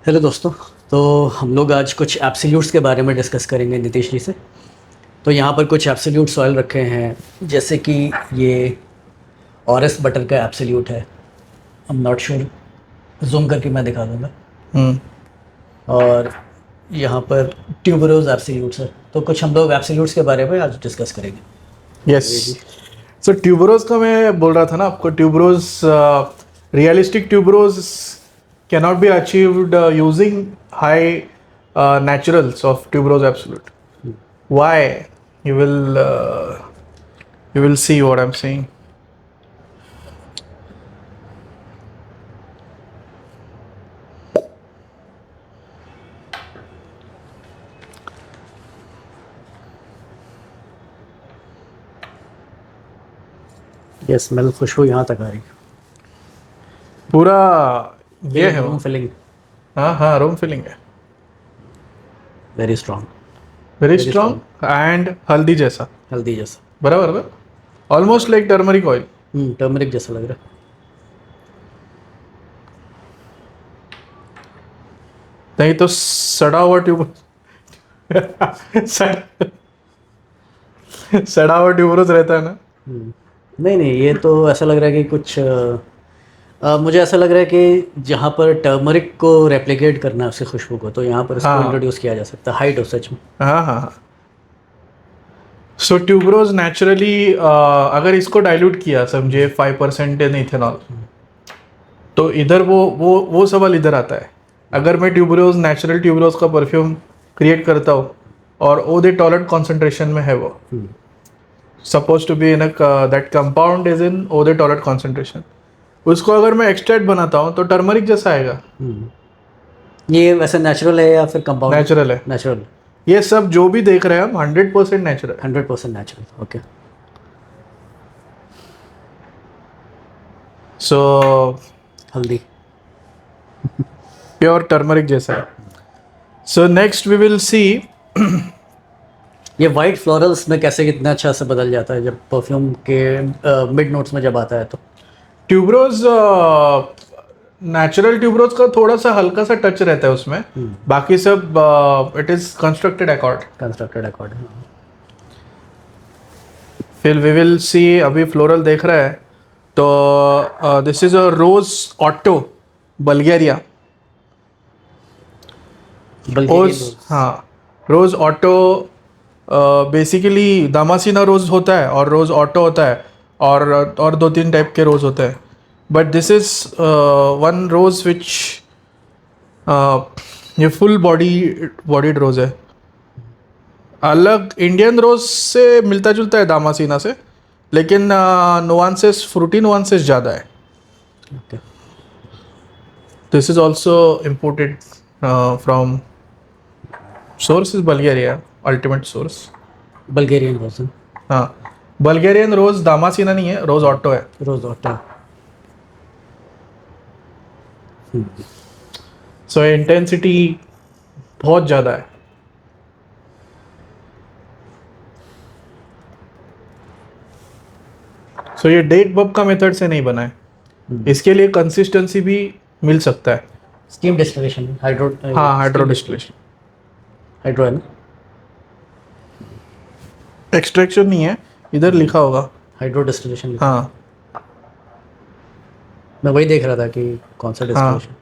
Hello दोस्तों। तो हम लोग आज कुछ एब्सोल्यूट्स के बारे में डिस्कस करेंगे नीतीश जी से। तो यहाँ पर कुछ एब्सोल्यूट सॉइल रखे हैं, जैसे कि ये ऑरएस बटर का एब्सोल्यूट है। I am not sure, zoom करके मैं दिखा दूँगा। हम्म। और यहाँ पर ट्यूबरोज एब्सोल्यूट्स है। तो कुछ हम लोग एब्सोल्यूट्स के बारे में आज डिस्कस करेंगे। यस। ये जी। सो ट्यूबरोज का मैं बोल रहा था ना आपको, tuberose realistic tuberose cannot be achieved using high naturals of tuberose absolute. Why? You will see what I'm saying. ये स्मेल खुशबू यहाँ तक आ रही पूरा ये है है। वो। फिलिंग हाँ हाँ, रूम फिलिंग है, very strong. Very very strong strong. And हल्दी जैसा, हल्दी जैसा। बराबर ना, almost like turmeric oil. Turmeric जैसा लग रहा नहीं तो सड़ा हुआ ट्यूब सड़ा सड़ा हुआ ट्यूबरोज रहता है ना। है। नहीं नहीं, ये तो ऐसा लग रहा है कि कुछ मुझे ऐसा लग रहा है कि जहाँ पर टर्मरिक को रेप्लिकेट करना है उसकी खुशबू को, तो यहाँ पर इसको हाँ इंट्रोड्यूस किया जा सकता है हाई डोसेज में। हाँ हाँ हाँ। सो ट्यूबरोज नेचुरली अगर इसको डाइल्यूट किया, समझे 5% इन इथेनॉल, तो इधर वो सवाल इधर आता है। अगर मैं ट्यूबरोज, नेचुरल ट्यूबरोज का परफ्यूम क्रिएट करता हूँ और ओ दे टॉलरेंट कॉन्सेंट्रेशन में है, वो suppose to be in that compound is in uh their tolerant concentration, उसको अगर मैं एक्सट्रैक्ट बनाता हूँ तो टर्मरिक जैसा आएगा। ये वैसे नेचुरल है या फिर कंपाउंड? नेचुरल है। नेचुरल। ये सब जो भी देख रहे हैं हम 100% नेचुरल। 100% नेचुरल। ओके। सो हल्दी। प्योर टर्मरिक जैसा है। So next we will see ये वाइट फ्लोरल्स में कैसे कितना अच्छा से बदल जाता है जब परफ्यूम के मिड नोट्स में जब आता है तो। ट्यूबरोज, नेचुरल ट्यूबरोज का थोड़ा सा हल्का सा टच रहता है उसमें, बाकी सब it is constructed accord. Constructed accord. फिर वी विल सी, अभी फ्लोरल देख रहा है तो this is a rose otto Bulgaria. Rose, हाँ, रोज ऑटो बेसिकली दामासिना रोज होता है और रोज ऑटो होता है, और दो तीन टाइप के रोज होते हैं, but this is one rose विच ये फुल बॉडीड रोज है। अलग इंडियन रोज से मिलता जुलता है दामासिना से, लेकिन नुआंसेस, फ्रूटी नुआंसेस ज़्यादा है। Okay. This is also imported from source is Bulgaria, ultimate source. Bulgarian version. हाँ, बल्गेरियन रोज दामासिना नहीं है, रोज ऑटो है। Rose water. सो इंटेंसिटी बहुत ज़्यादा है। सो ये डेट बब का मेथड से नहीं बना है, इसके लिए कंसिस्टेंसी भी मिल सकता है। Steam distillation, hydro. हाँ, हाइड्रो डिस्टिलेशन, हाइड्रो है ना? एक्सट्रैक्शन नहीं है, इधर लिखा होगा। Hydro distillation. हाँ मैं वही देख रहा था कि कौन सा हाँ। डिस्टिलेशन।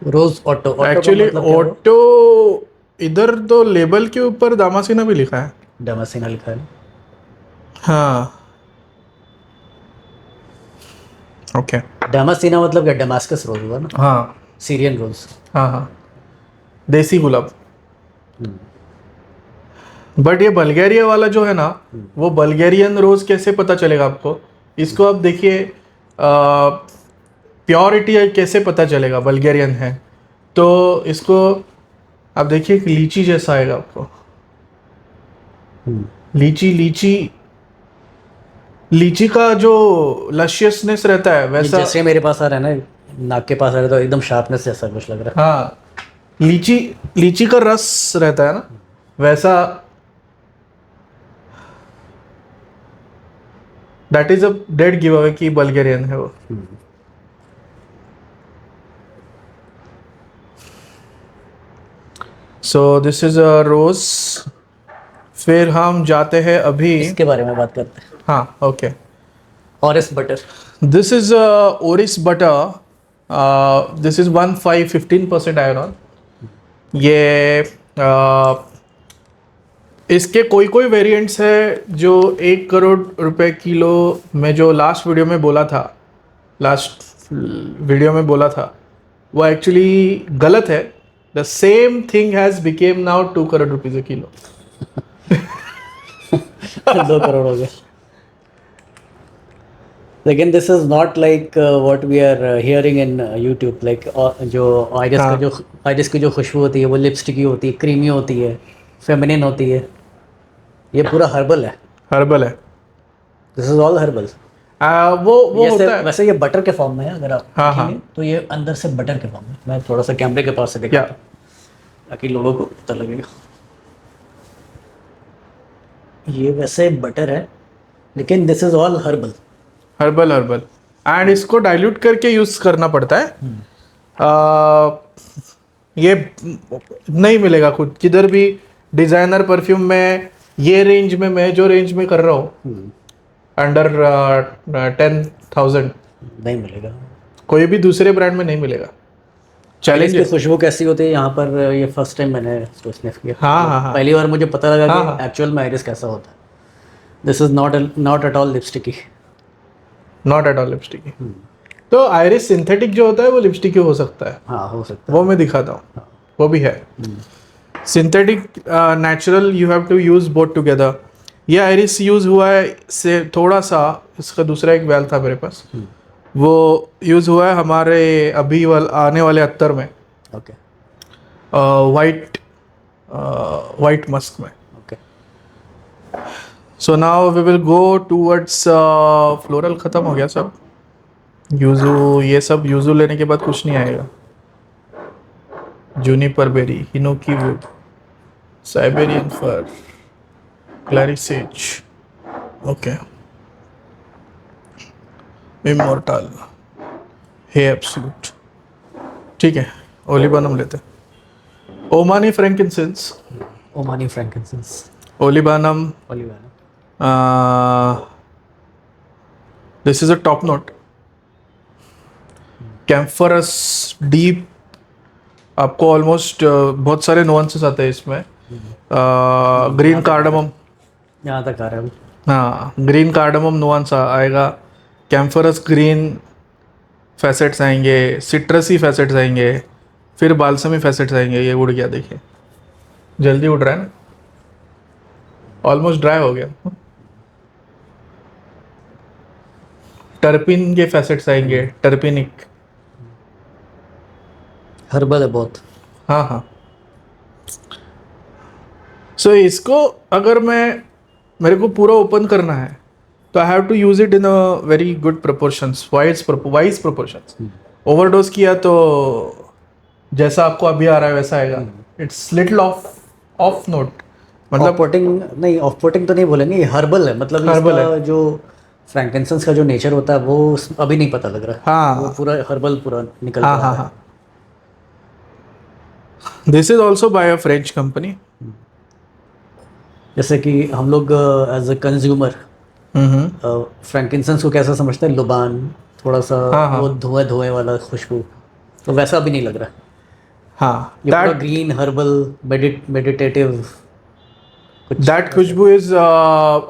रोज ऑटो। ऑटो का एक्चुअली मतलब क्या हुआ? ऑटो, इधर तो लेबल के ऊपर दामासिना भी लिखा है। डेमासिना लिखा है। हाँ, ओके। डेमासिना मतलब क्या? डेमास्कस रोज हुआ ना? हाँ सीरियन रोज। हाँ हाँ, देसी गुलाब। बट ये बल्गेरिया वाला जो है ना, वो बल्गेरियन रोज कैसे पता चलेगा आपको? इसको आप देखिए, प्योरिटी कैसे पता चलेगा बल्गेरियन है? तो इसको आप देखिए, लीची जैसा आएगा आपको। लीची लीची लीची का जो लशियसनेस रहता है ये वैसा। जैसे मेरे पास आ रहा है ना, नाक के पास आ रहा है, तो एकदम शार्पनेस जैसा कुछ लग रहा है। हाँ, लीची लीची का रस रहता है ना, वैसा। That is a dead give away कि बल्गेरियन है वो। सो दिस इज अ रोज। फिर हम जाते हैं अभी। इसके बारे में बात करते हैं। हाँ okay. ऑरेस butter. This is ओरिस butter. This is 15% iron. ये इसके कोई कोई वेरिएंट्स है जो 1 करोड़ रुपए किलो में जो लास्ट वीडियो में बोला था, लास्ट वीडियो में बोला था वो एक्चुअली गलत है। The same thing has become now 2 crore rupees a kilo. 2 crore हो गए। लेकिन this is not like what we are hearing in YouTube, like जो आइरिस का हाँ। जो आइरिस की जो खुशबू होती है वो लिपस्टिकी होती है, क्रीमी होती है, फेमिनिन होती है। ये पूरा हर्बल है। हर्बल है। This is all herbal. वो ये होता है। वैसे ये बटर के फॉर्म में है, अगर आप हाँ, देखेंगे हाँ। तो ये अंदर से बटर के फॉर्म में। मैं थोड़ा सा कैमरे के पास से क्या? दिखाता हूँ ताकि लोगों को पता लगेगा। ये वैसे बटर है लेकिन this is all herbal. Herbal herbal and इसको डाइल्यूट करके यूज करना पड़ता है। ये नहीं मिलेगा खुद किधर भी डिजाइनर परफ्यूम में। ये रेंज में मैं जो रेंज में कर रहा हूँ अंडर 10,000 नहीं मिलेगा। कोई भी दूसरे ब्रांड में नहीं मिलेगा। चैलेंज इसकी खुशबू कैसी होती है यहाँ पर, ये फर्स्ट टाइम मैंने इसको स्निफ किया। हाँ, हाँ, हाँ। पहली बार मुझे पता लगा हाँ, कि हाँ। एक्चुअल में आइरिस कैसा होता है। This is not at all lipsticky. Not at all lipstick. तो आइरिस सिंथेटिक जो होता है वो लिपस्टिक हो सकता है। हाँ हो सकता वो मैं दिखाता हूँ। वो भी है synthetic natural. You have to use both together. ये आइरिस यूज हुआ है से थोड़ा सा। इसका दूसरा एक बैल था मेरे पास, वो यूज हुआ है हमारे अभी आने वाले अत्तर में, है। ओके वाइट मस्क में। Okay. So now we will go towards floral. खत्म हो गया सब। यूजू, ये सब यूजू लेने के बाद कुछ नहीं आएगा। Juniper berry, hinoki wood, Siberian fir, clary sage, okay, immortelle, hay absolute. ठीक है, ओलिबानम लेते हैं। Omani frankincense, Omani frankincense, olibanum. Olibanum. This is a top note. Camphorous deep. आपको ऑलमोस्ट बहुत सारे नुआंसेस आते हैं इसमें। Green cardamom. यहाँ तक आ रहा है वो। हाँ, ग्रीन कार्डमम नुआंस आएगा। कैम्फरस ग्रीन फैसेट्स आएंगे, सिट्रसी फैसेट्स आएंगे, फिर बालसमी फैसेट्स आएंगे। ये उड़ गया, देखिए जल्दी उड़ रहा है ना, ऑलमोस्ट ड्राई हो गया। टर्पिन के फैसेट्स आएंगे, टर्पिनिक। हर्बल है बहुत। हाँ हाँ। सो इसको अगर मेरे को पूरा ओपन करना है तो I have to use it in a very good proportions, wise proportions. Overdose किया तो जैसा आपको अभी आ रहा है वैसा आएगा। इट्स लिटिल ऑफ नोट, मतलब ऑफ-पुटिंग नहीं, ऑफ-पुटिंग तो नहीं बोलेंगे, ये हर्बल है। मतलब Herbal इसका जो फ्रैंकिंसेंस का जो नेचर होता है वो अभी नहीं पता लग रहा है। हाँ। वो पूरा हर्बल पूरा निकल हाँ कर आ हाँ रहा है। हाँ। This is also by a French company. जैसे कि हम लोग एज अ कंज्यूमर फ्रैंकिंसेंस को कैसा समझते हैं, लुबान, थोड़ा सा हाँ, हाँ। वो धुएं धुएं वाला खुशबू, तो वैसा अभी नहीं लग रहा है। हाँ, ये पूरा ग्रीन हर्बल मेडिटेटिव कुछ। that खुशबू is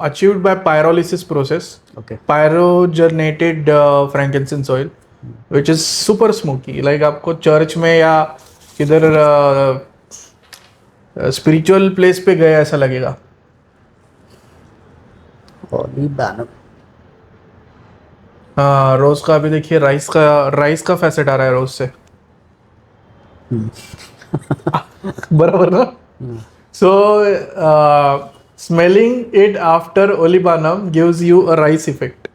achieved by pyrolysis process, okay. pyrogenated frankincense oil, which is super smoky. Like आपको चर्च में या किधर स्पिरिचुअल प्लेस पे गए ऐसा लगेगा। ओलिबानम। हाँ, रोज का अभी देखिए, राइस का फैसेट आ रहा है रोज से। बराबर ना। So smelling it after olibanum gives you a rice effect.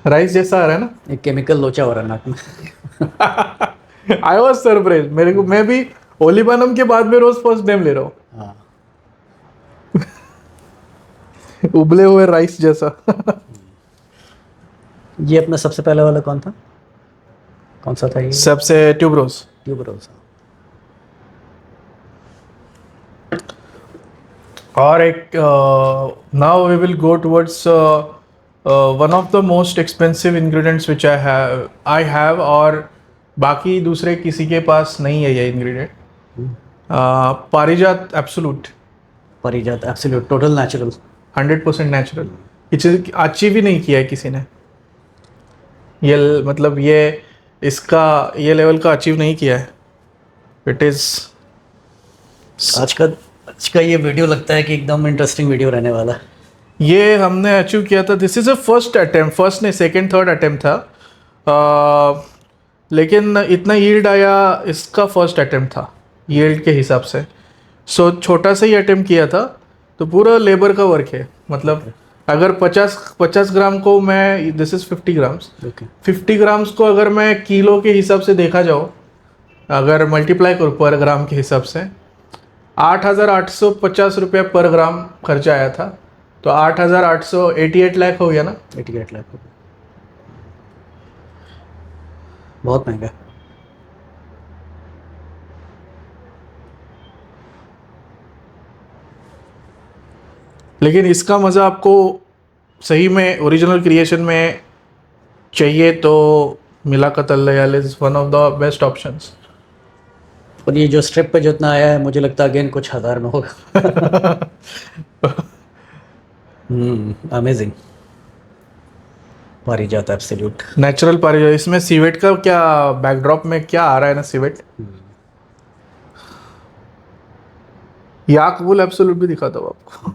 Rice जैसा आ रहा है ना। एक केमिकल लोचा हो रहा है नाक में। I was surprise. मैं भी ओलिबानम के बाद में रोज फर्स्ट नेम ले रहा हूँ। हाँ। उबले हुए राइस जैसा। ये अपना सबसे पहला वाला कौन था, कौन सा था ये? सबसे ट्यूबरोज। ट्यूबरोज। और एक now we will go towards one of the most expensive ingredients which I have और बाकी दूसरे किसी के पास नहीं है ये इंग्रेडिएंट, पारिजात एब्सोल्यूट। पारिजात एब्सोल्यूट टोटल नेचुरल। 100% नेचुरल। ये अचीव ही नहीं किया है किसी ने, ये मतलब ये इसका ये लेवल का अचीव नहीं किया है। इट इज़ आज का ये वीडियो लगता है कि एकदम इंटरेस्टिंग वीडियो रहने वाला है। ये हमने अचीव किया था। This is a first attempt, first नहीं सेकंड थर्ड अटेम्प्ट था, लेकिन इतना यील्ड आया इसका फर्स्ट अटेम्प्ट था यील्ड के हिसाब से। सो छोटा सा ही अटेम्प्ट किया था, तो पूरा लेबर का वर्क है। मतलब अगर 50 ग्राम को मैं, दिस इज़ 50 ग्राम्स, 50 ग्राम्स को अगर मैं किलो के हिसाब से देखा जाओ, अगर मल्टीप्लाई करूँ पर ग्राम के हिसाब से, 8,850 रुपये पर ग्राम खर्चा आया था। तो 8,888 लाख हो गया ना। 88 लाख रुपये, बहुत महंगा। लेकिन इसका मज़ा आपको सही में ओरिजिनल क्रिएशन में चाहिए तो मिला कतल is one of the best options. और ये जो स्ट्रिप पे जितना आया है, मुझे लगता है अगेन कुछ हज़ार में होगा। अमेजिंग। पारिजात एब्सोल्यूट नेचुरल पारिजात। इसमें सीवेट का क्या बैकड्रॉप में क्या आ रहा है ना, सीवेट। याकबुल एब्सोल्यूट भी दिखाता हूँ आपको।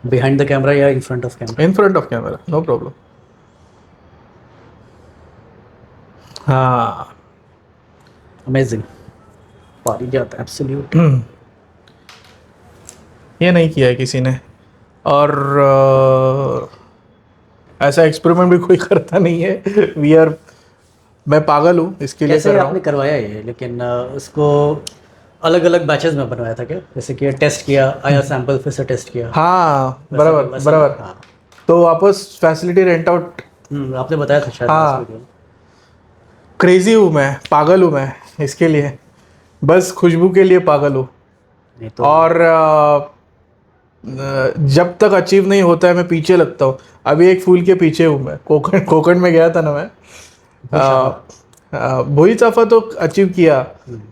बिहाइंड द कैमरा या in front of camera? In front of camera, no problem. हाँ, अमेजिंग। पारिजात एब्सोल्यूट। ये नहीं किया है किसी ने। और ऐसा एक्सपेरिमेंट भी कोई करता नहीं है। मैं पागल हूँ इसके लिए कैसे कर रहा आपने हूँ। करवाया ये? लेकिन उसको अलग अलग बैचेस में बनवाया था क्या? जैसे कि टेस्ट किया, आया सैंपल, फिर से टेस्ट किया? हाँ, वैसा- बराबर वैसा- बराबर। हाँ। तो वापस फैसिलिटी रेंट आउट। आपने बताया था शायद हाँ। last video में। क्रेजी हूँ मैं, पागल हूँ मैं इसके लिए, बस खुशबू के लिए पागल हूँ। नहीं तो और जब तक अचीव नहीं होता है मैं पीछे लगता हूँ। अभी एक फूल के पीछे हूँ मैं। कोकण में गया था ना मैं। भोई चाफा तो अचीव किया।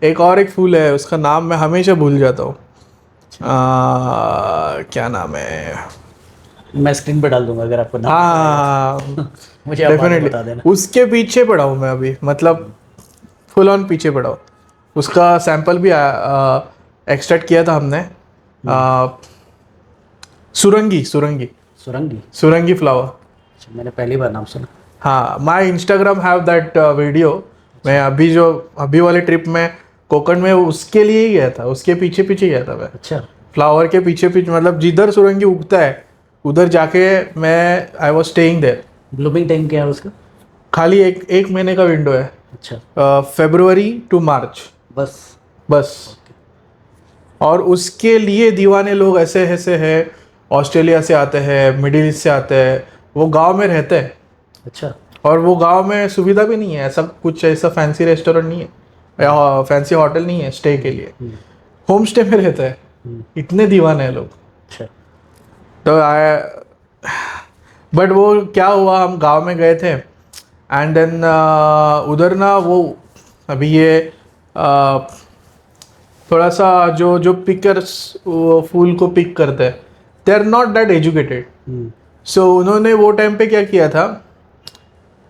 एक और एक फूल है, उसका नाम मैं हमेशा भूल जाता हूँ। क्या नाम है? मैं स्क्रीन पे डाल दूंगा अगर आपको नाम हाँ, मुझे आप बाद में बता डेफिनेटली देना। उसके पीछे पड़ा हूँ मैं अभी, मतलब फुल ऑन पीछे पड़ा हूँ। उसका सैंपल भी एक्सट्रैक्ट किया था हमने। सुरंगी सुरंगी सुरंगी? सुरंगी फ्लावर। अच्छा, मैंने पहली बार नाम सुना। हाँ, my Instagram have that video. मैं अभी वाले ट्रिप में कोकण में उसके लिए ही गया था, उसके पीछे पीछे गया था मैं। अच्छा। फ्लावर के पीछे पीछे, मतलब जिधर सुरंगी उगता है उधर जाके मैं I was staying there. Blooming time क्या है उसका? खाली एक महीने का विंडो है, अच्छा, फरवरी टू मार्च बस। बस। और उसके लिए दीवाने लोग ऐसे ऐसे हैं, ऑस्ट्रेलिया से आते हैं, मिडिल ईस्ट से आते हैं, वो गांव में रहते हैं। अच्छा। और वो गांव में सुविधा भी नहीं है, ऐसा कुछ ऐसा फैंसी रेस्टोरेंट नहीं है या फैंसी होटल नहीं है स्टे के लिए। होम स्टे में रहता है। इतने दीवाने हैं लोग। अच्छा। तो बट वो क्या हुआ, हम गांव में गए थे एंड देन उधर ना वो अभी ये थोड़ा सा जो पिकर्स फूल को पिक करते हैं, they are not that educated. So उन्होंने वो टाइम पे क्या किया था,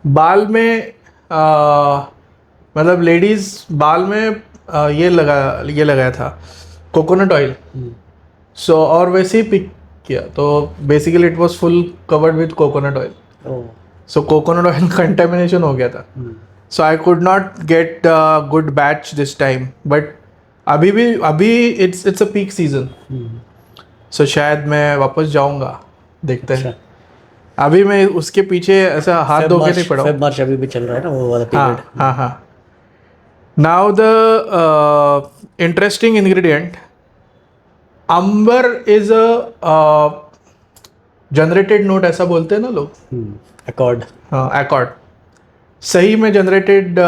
बाल में मतलब लेडीज बाल में ये लगाया था कोकोनट ऑयल। सो और वैसे ही पिक किया, तो basically it was full covered with coconut oil. Oh. So coconut oil contamination हो गया था। So I could not get good batch this time, but अभी it's a peak season. So शायद मैं वापस जाऊंगा, देखते हैं। अभी मैं उसके पीछे ऐसा हाथ धो के नहीं पड़ा हूँ। फेब मार्च अभी भी चल रहा है ना वो वाला हाँ पीरियड। हाँ हाँ, now the interesting ingredient, amber is a generated note, ऐसा बोलते हैं ना लोग। अकॉर्ड। हाँ, एकॉर्ड सही में जनरेटेड,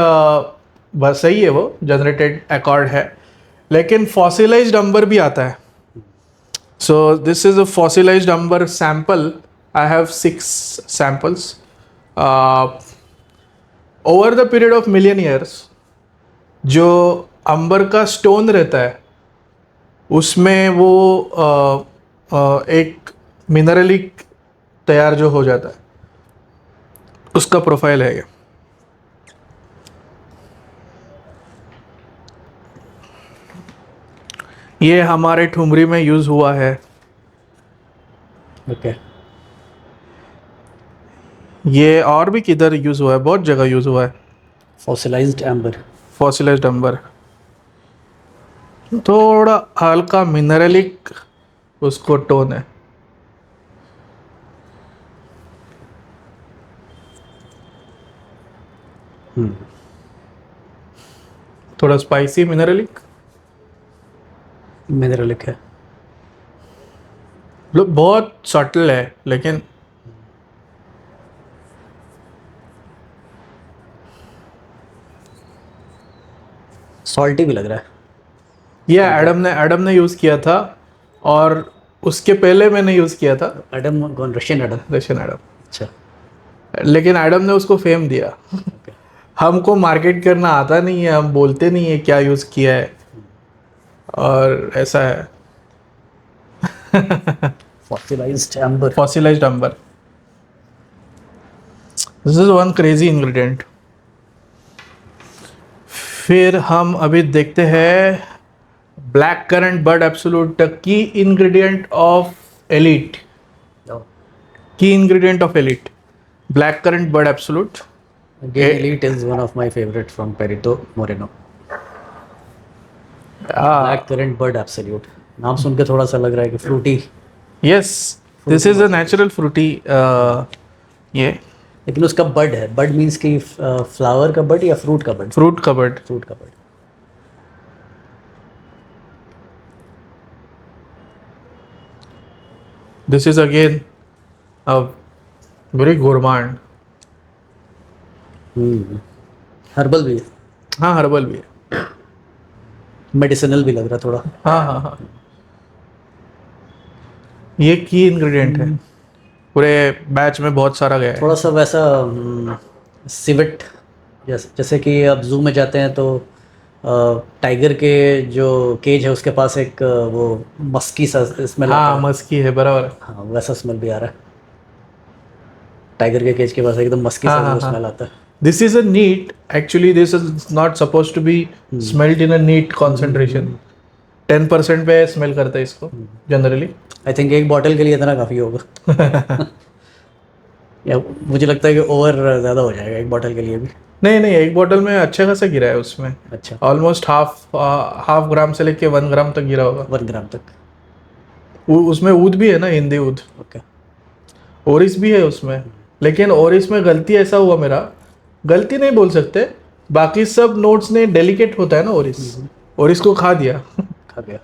बस सही है, वो जनरेटेड एकॉर्ड है, लेकिन फॉसिलाइज्ड अंबर भी आता है। So this is a fossilised amber sample. I have 6 samples. Over the period of million years जो अंबर का स्टोन रहता है उसमें वो एक मिनरलिक तैयार जो हो जाता है, उसका प्रोफाइल है ये हमारे ठुमरी में यूज हुआ है। ओके। ये और भी किधर यूज हुआ है, बहुत जगह यूज हुआ है। Fossilised amber. फॉसिलाइज्ड अंबर, थोड़ा हल्का मिनरलिक उसको टोन है। थोड़ा स्पाइसी मिनरलिक, मिनरलिक है। मतलब बहुत सटल है, लेकिन सॉल्टी भी लग रहा है। ये एडम ने यूज किया था, और उसके पहले मैंने यूज किया था, एडम कौन? Russian Adam. Russian Adam. अच्छा। लेकिन एडम ने उसको फेम दिया। ओके। हमको मार्केट करना आता नहीं है, हम बोलते नहीं है क्या यूज किया है, और ऐसा है। Fossilised amber. Fossilised amber, this is one crazy ingredient. फिर हम अभी देखते हैं black currant bud absolute, key ingredient of Elite. Key ingredient of Elite, black currant bud absolute. Again, Elite is one of my favorite from Perito Moreno. Black currant bud absolute. नाम सुन के थोड़ा सा लग रहा है कि fruity. Yes, this is a natural fruity. ये लेकिन उसका बड है। बड मीन्स कि फ्लावर का बड या फ्रूट का बड? फ्रूट का बड। फ्रूट का bud. This is again a very gourmand. Herbal भी है। हाँ, हर्बल भी है। मेडिसिनल भी लग रहा है थोड़ा। हाँ हाँ हाँ, ये की इंग्रेडिएंट है, पूरे बैच में बहुत सारा गया है। थोड़ा सा वैसा सिवेट, जैसे कि आप जू में जाते हैं तो टाइगर के जो केज है उसके पास एक वो मस्की सा स्मेल आता हाँ, है। मस्की है, बराबर। हाँ, वैसा स्मेल भी आ रहा है। टाइगर के केज के पास एकदम मस्की हाँ सा हाँ वो हाँ, स्मेल आता है। This is a neat, actually this is not suppose to be smelled in a neat concentration. 10% पे स्मेल करता है इसको जनरली। आई थिंक एक बॉटल के लिए इतना काफ़ी होगा। या मुझे लगता है कि ओवर ज़्यादा हो जाएगा एक बॉटल के लिए भी। नहीं नहीं, एक बोतल में अच्छा खासा गिरा है उसमें, अच्छा। ऑलमोस्ट हाफ ग्राम से लेके 1 ग्राम तक गिरा होगा। 1 ग्राम तक। उसमें ऊद भी है ना, हिंदी ऊद। ओके। ओरिस भी है उसमें, लेकिन ओरिस में गलती ऐसा हुआ मेरा, गलती नहीं बोल सकते, बाकी सब नोट्स ने डेलिकेट होता है ना ओरिस, ओरिस को खा दिया। खा गया।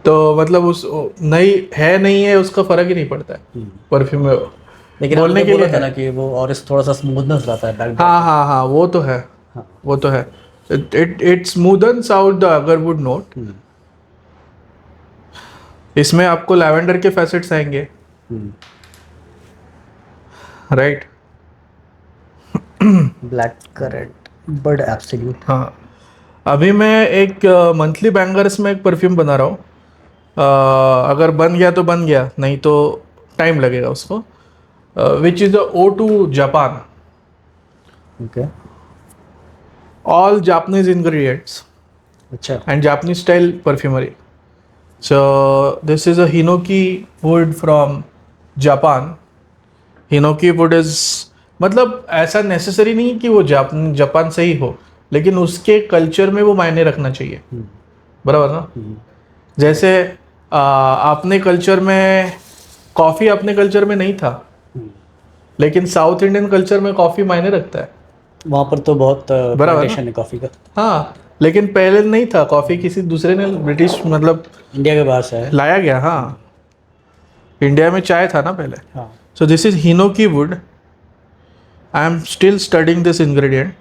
तो मतलब उस नहीं है उसका फर्क ही नहीं पड़ता है परफ्यूम में। लेकिन बोलने आपने के बोला लिए था है। ना कि वो और इस थोड़ा सा स्मूथनेस लाता है बैक। हाँ हाँ हाँ, वो तो है, हाँ। वो तो है। It smoothens out the agarwood note. इसमें आपको लैवेंडर के फैसेट्स आएंगे, right. Black currant bud absolute. हाँ, अभी मैं एक मंथली बैंगर्स में एक परफ्यूम बना रहा हूँ। अगर बन गया तो बन गया, नहीं तो टाइम लगेगा उसको। Which is the O2 Japan, okay. All Japanese ingredients अच्छा। and Japanese style perfumery. So this is a Hinoki wood from Japan. Hinoki wood is, मतलब ऐसा नेसेसरी नहीं कि वो जापान से ही हो, लेकिन उसके कल्चर में वो मायने रखना चाहिए, बराबर ना। जैसे अपने कल्चर में कॉफ़ी अपने कल्चर में नहीं था, लेकिन साउथ इंडियन कल्चर में कॉफ़ी मायने रखता है। वहाँ पर तो बहुत बराबर ना? प्लांटेशन है कॉफ़ी का। हाँ, लेकिन पहले नहीं था कॉफ़ी, किसी दूसरे ने, ब्रिटिश मतलब इंडिया के बाहर से है। लाया गया। हाँ, इंडिया में चाय था ना पहले। हाँ। So this is hinoki wood. I am still studying this ingredient,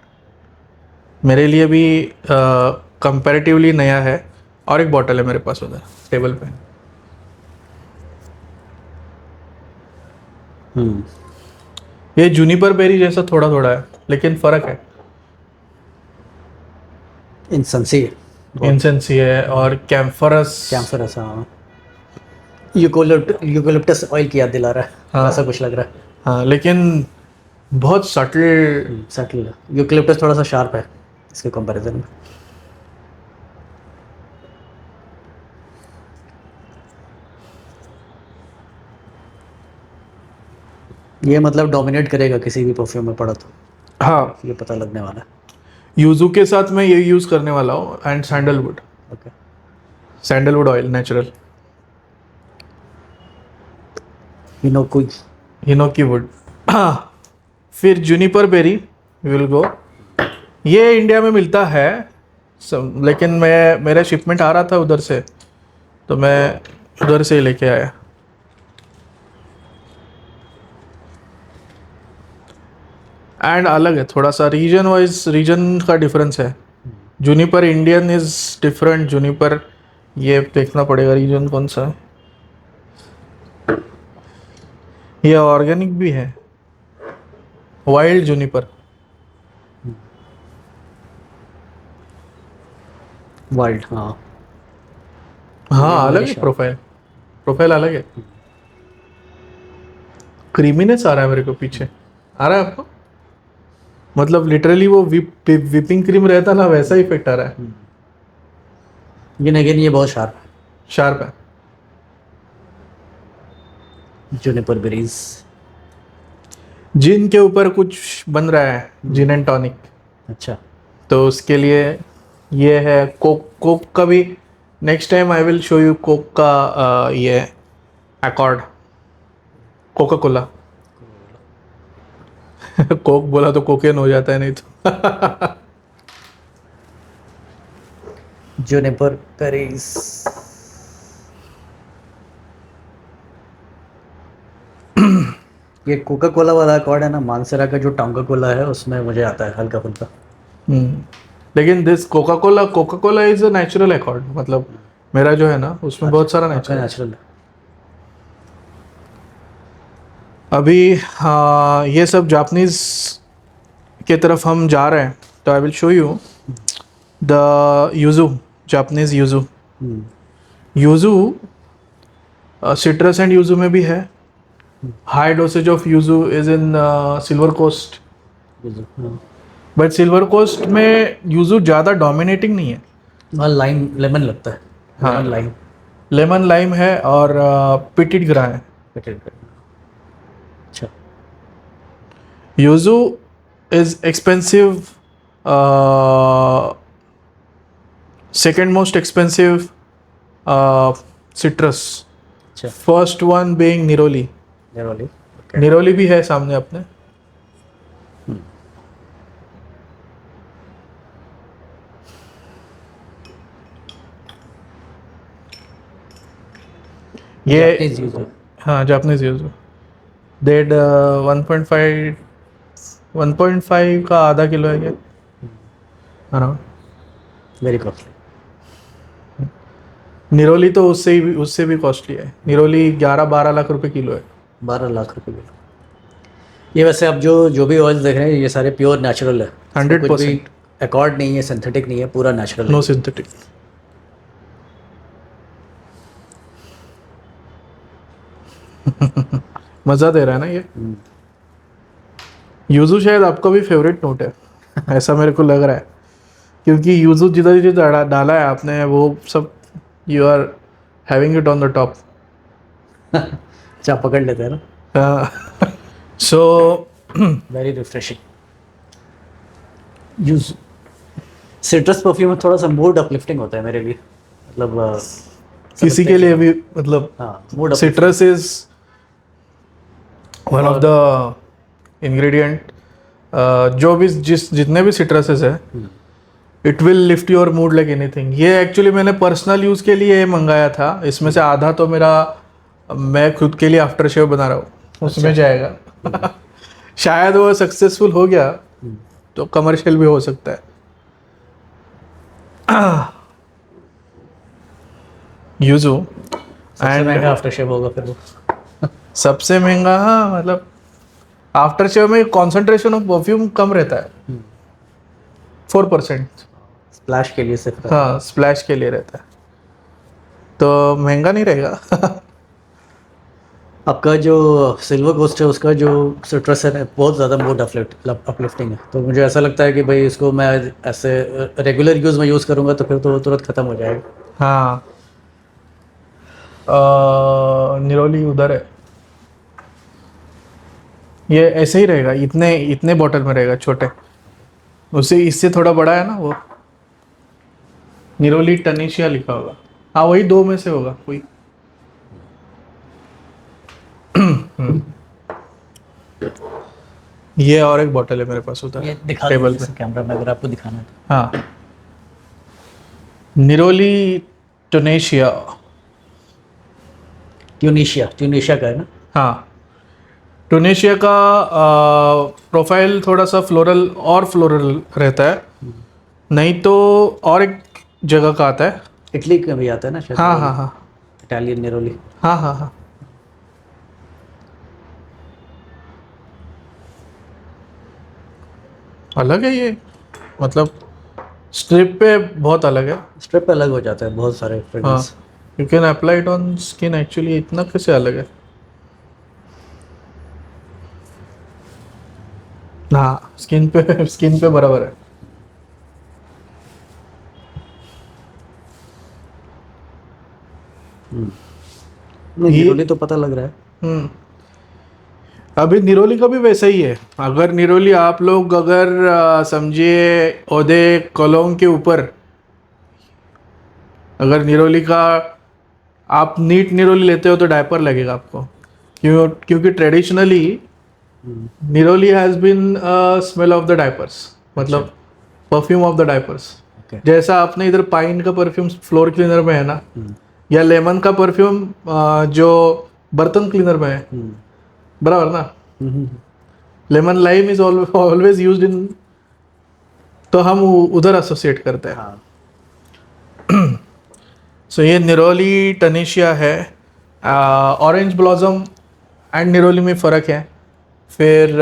मेरे लिए भी कंपैरेटिवली नया है। और एक बॉटल है मेरे पास उधर टेबल पे। ये जूनिपर बेरी जैसा थोड़ा थोड़ा है, लेकिन फ़र्क है। इंसेंसी है। इंसेंसी है और कैम्फरस। कैम्फरस, हाँ। यूकोलिप्टस ऑयल की याद दिला रहा है, हाँ। वैसा कुछ लग रहा है। हाँ, लेकिन बहुत सटल। सटल। यूकोलिप्टस थोड़ा सा शार्प है इसके कंपैरिजन में। ये मतलब डोमिनेट करेगा किसी भी परफ्यूम में पड़ा तो, हाँ, ये पता लगने वाला है। यूजू के साथ मैं ये यूज़ करने वाला हूँ, and sandalwood. Okay. Sandalwood oil natural, hinoki. Hinoki wood. फिर जूनिपर बेरी विल गो। ये इंडिया में मिलता है सब, लेकिन मेरा शिपमेंट आ रहा था उधर से, तो मैं उधर से लेके आया। एंड अलग है थोड़ा सा, रीजन वाइज रीजन का डिफरेंस है। Juniper Indian is different Juniper, ये देखना पड़ेगा रीजन कौन सा है। ये ऑर्गेनिक भी है, वाइल्ड जूनिपर। वाइल्ड, हाँ। हाँ, अलग है प्रोफाइल, प्रोफाइल अलग है। क्रीमीनेस आ रहा है मेरे को पीछे, आ रहा है आपको? मतलब लिटरली वो विपिंग क्रीम रहता ना, वैसा इफेक्ट आ रहा है। लेकिन ये बहुत शार्प है। शार्प है। Juniper berries. जिन के ऊपर कुछ बन रहा है, जिन एंड टॉनिक, अच्छा। तो उसके लिए ये है। कोक का भी next time I will show you Coke का। ये अकॉर्ड, कोका कोला। कोक बोला तो कोकेन हो जाता है, नहीं तो। Juniper berries. ये कोका कोला वाला अकॉर्ड है ना, मानसरा का जो टांगा कोला है उसमें मुझे आता है हल्का फुल्का। लेकिन this Coca Cola is a natural accord, मतलब मेरा जो है ना उसमें बहुत सारा नेचुरल। नेचुरल है। अभी हाँ, ये सब जापानीज के तरफ हम जा रहे हैं, तो I will show you the yuzu, Japanese yuzu. Yuzu citrus and yuzu में भी है। High dosage of yuzu is in Silver Coast, but Silver Coast में यूजू ज़्यादा डोमिनेटिंग नहीं है। वहाँ लाइम लेमन लगता है। हाँ, लेमन लाइम। लेमन लाइम है और पिटिट ग्रा है। अच्छा। Yuzu is expensive, second most expensive citrus, अच्छा। First one being neroli. Neroli. Neroli भी है सामने अपने। ये हाँ, जापानीज यूजू। डेड 1.5 का आधा किलो है ये अराउंड। Very costly. निरोली तो उससे भी कॉस्टली है। निरोली 11-12 लाख रुपए किलो है। 12 लाख रुपए किलो। ये वैसे आप जो भी ऑयल देख रहे हैं ये सारे प्योर नेचुरल है। 100% अकॉर्ड नहीं है, सिंथेटिक नहीं है, पूरा नेचुरल नो है। सिंथेटिक। मज़ा दे रहा है ना ये। यूजू शायद आपका भी फेवरेट नोट है, ऐसा मेरे को लग रहा है, क्योंकि यूजू जिधर जिधर डाला है आपने वो सब, you are having it on the top. अच्छा, पकड़ लेते हैं ना। So very refreshing. Use citrus perfume में थोड़ा सा मूड अपलिफ्टिंग होता है मेरे लिए, मतलब किसी के लिए भी, मतलब हाँ, mood citrus is one of the ingredient जो भी जितने भी सिट्रसेस है, it will lift your mood like anything. ये एक्चुअली मैंने पर्सनल यूज़ के लिए मंगाया था। इसमें से आधा तो मेरा मैं खुद के लिए आफ्टर शेव बना रहा हूँ, उसमें जाएगा। शायद वो सक्सेसफुल हो गया तो कमर्शियल भी हो सकता है। यूजू सबसे महंगा आफ्टर शेव होगा फिर वो। सबसे महंगा, हाँ, मतलब आफ्टर शेव में कॉन्सेंट्रेशन ऑफ परफ्यूम कम रहता है, 4%। स्प्लैश के लिए सिर्फ। हाँ, स्प्लैश के लिए रहता है, तो महंगा नहीं रहेगा। आपका जो सिल्वर गोस्ट है उसका जो सिट्रस है बहुत ज़्यादा मूड अपलिफ्टिंग है, तो मुझे ऐसा लगता है कि भाई इसको मैं ऐसे रेगुलर यूज़ में यूज़ करूँगा तो फिर तो तुरंत ख़त्म हो जाएगा। हाँ, निरोली उधर है, ये ऐसे ही रहेगा, इतने इतने बॉटल में रहेगा, छोटे। उससे इससे थोड़ा बड़ा है ना वो, निरोली टनीशिया लिखा होगा। हाँ, वही दो में से होगा कोई। ये और एक बॉटल है मेरे पास उधर ये दिखा टेबल दीजिए पे। कैमरा में अगर आपको दिखाना है तो। हाँ, निरोली टनेशिया। ट्यूनिशिया का है ना। हाँ, टुनेशिया का प्रोफाइल थोड़ा सा फ्लोरल रहता है, नहीं तो और एक जगह का आता है। इटली का भी आता है ना शायद। हाँ हाँ हाँ इटालियन नेरोली। हाँ हाँ हाँ। अलग है ये, मतलब स्ट्रिप पे बहुत अलग है। स्ट्रिप अलग हो जाता है बहुत सारे हाँ, fragrance. You can apply it on skin actually. इतना कैसे अलग है? हाँ, स्किन पे बराबर है। नेरोली तो पता लग रहा है। हम्म, अभी निरोली का भी वैसा ही है। अगर निरोली आप लोग अगर समझिए ओदे कोलोंग के ऊपर, अगर निरोली का आप नीट निरोली लेते हो तो डायपर लगेगा आपको, क्योंकि traditionally neroli has been smell of the diapers, मतलब perfume of the diapers. Okay. जैसा आपने इधर पाइन का परफ्यूम फ्लोर क्लीनर में है ना, या लेमन का परफ्यूम जो बर्तन क्लीनर में है, बराबर ना। Lemon lime is always used in, तो हम उधर एसोसिएट करते हैं। हाँ। सो ये निरोली टनीशिया है। ऑरेंज ब्लॉसम एंड निरोली में फ़र्क है। फिर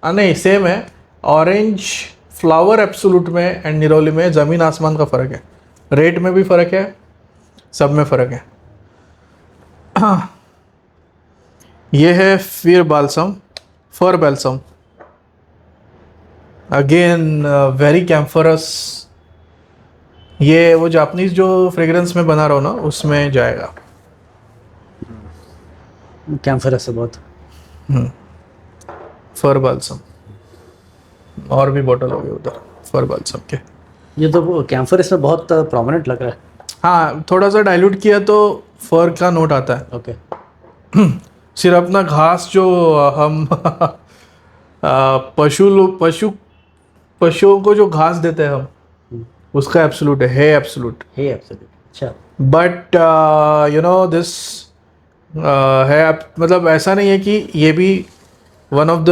नहीं, सेम है। ऑरेंज फ्लावर एब्सोल्यूट में एंड निरोली में ज़मीन आसमान का फ़र्क है। रेट में भी फ़र्क है, सब में फ़र्क है। ये है फिर फर बाल्सम, अगेन वेरी कैम्फरस। ये वो जापानीज जो फ्रेग्रेंस में बना रहा हो ना, उसमें जाएगा। कैम्फर से बहुत। फर बाल्सम, और भी बॉटल हो गए उधर फर बाल्सम के। ये तो वो कैम्फर इसमें बहुत प्रोमिनेंट लग रहा है। हाँ, थोड़ा सा डाइल्यूट किया तो फर का नोट आता है। ओके। सिर्फ अपना घास जो हम पशुओं को जो घास देते हैं हम, उसका एब्सोल्यूट है एब्सोल्यूट। हे एब्सोल्यूट। अच्छा। बट यू नो दिस है, मतलब ऐसा नहीं है कि ये भी वन ऑफ द,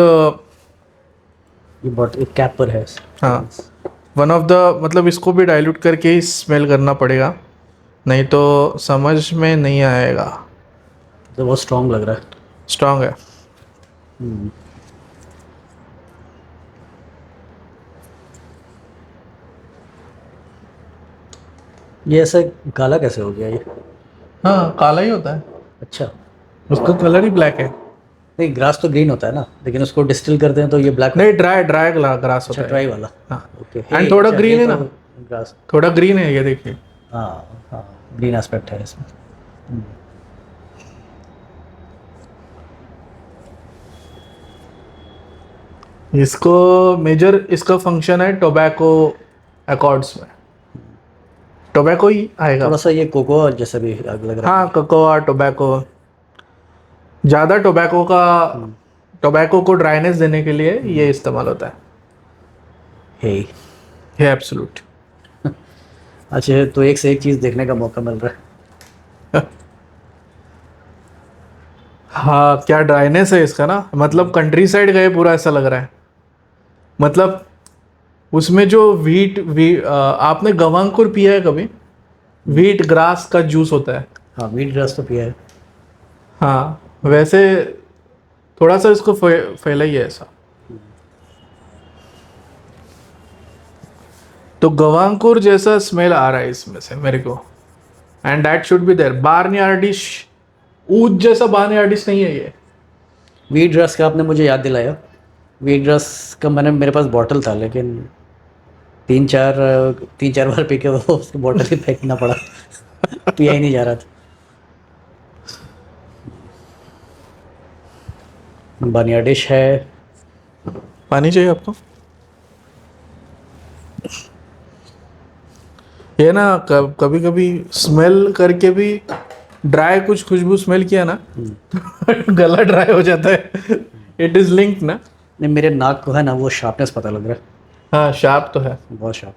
ये बॉट एक कैप पर है। हाँ, वन ऑफ द, मतलब इसको भी डाइल्यूट करके ही स्मेल करना पड़ेगा, नहीं तो समझ में नहीं आएगा। तो बहुत स्ट्रॉन्ग लग रहा है। स्ट्रॉन्ग है। ये ऐसा काला कैसे हो गया ये? हाँ, काला ही होता है, अच्छा। उसका कलर ही ब्लैक है। नहीं, ग्रास तो ग्रीन होता है ना, लेकिन उसको डिस्टिल करते हैं तो ये ब्लैक। नहीं, ड्राई ग्रास होता अच्छा, है। ड्राई वाला। हाँ, ओके। एंड थोड़ा ग्रीन है ना, ग्रास। थोड़ा ग्रीन है, ये देखिए। हाँ हाँ, ग्रीन एस्पेक्ट है इसमें। इसको मेजर इसका फंक्शन है टोबैको अकॉर्ड्स में, टोबैको ही आएगा। थोड़ा सा ये कोको जैसा भी लग रहा है। हाँ, कोकोआ टोबैको, ज़्यादा टोबैको का टोबैको को ड्राइनेस देने के लिए ये इस्तेमाल होता हे है एब्सोल्यूट। अच्छा, तो एक से एक चीज़ देखने का मौका मिल रहा है। हाँ, क्या ड्राइनेस है इसका ना, मतलब कंट्री साइड गए पूरा ऐसा लग रहा है। मतलब उसमें जो आपने गवांकुर पिया है कभी? व्हीट ग्रास का जूस होता है। हाँ, वीट ग्रास तो पिया है। हाँ, वैसे थोड़ा सा इसको फैला ही है ऐसा। तो गवांकुर जैसा स्मेल आ रहा है इसमें से मेरे को, and that should be there. Barnyardish ऊद जैसा बार्नियार्डिश नहीं है ये। वीट ग्रास का आपने मुझे याद दिलाया। वीट ग्रास का मेरे पास बॉटल था, लेकिन तीन चार बार पी के वो उसकी बॉटल ही फेंकना पड़ा। पिया ही नहीं जा रहा था। बनिया डिश है। पानी चाहिए आपको? ये ना कभी कभी स्मेल करके भी ड्राई कुछ खुशबू स्मेल किया ना तो गला ड्राई हो जाता है। इट इज लिंक्ड ना। नहीं, मेरे नाक को है ना वो शार्पनेस पता लग रहा हाँ, शार्प तो है। है, बहुत शार्प।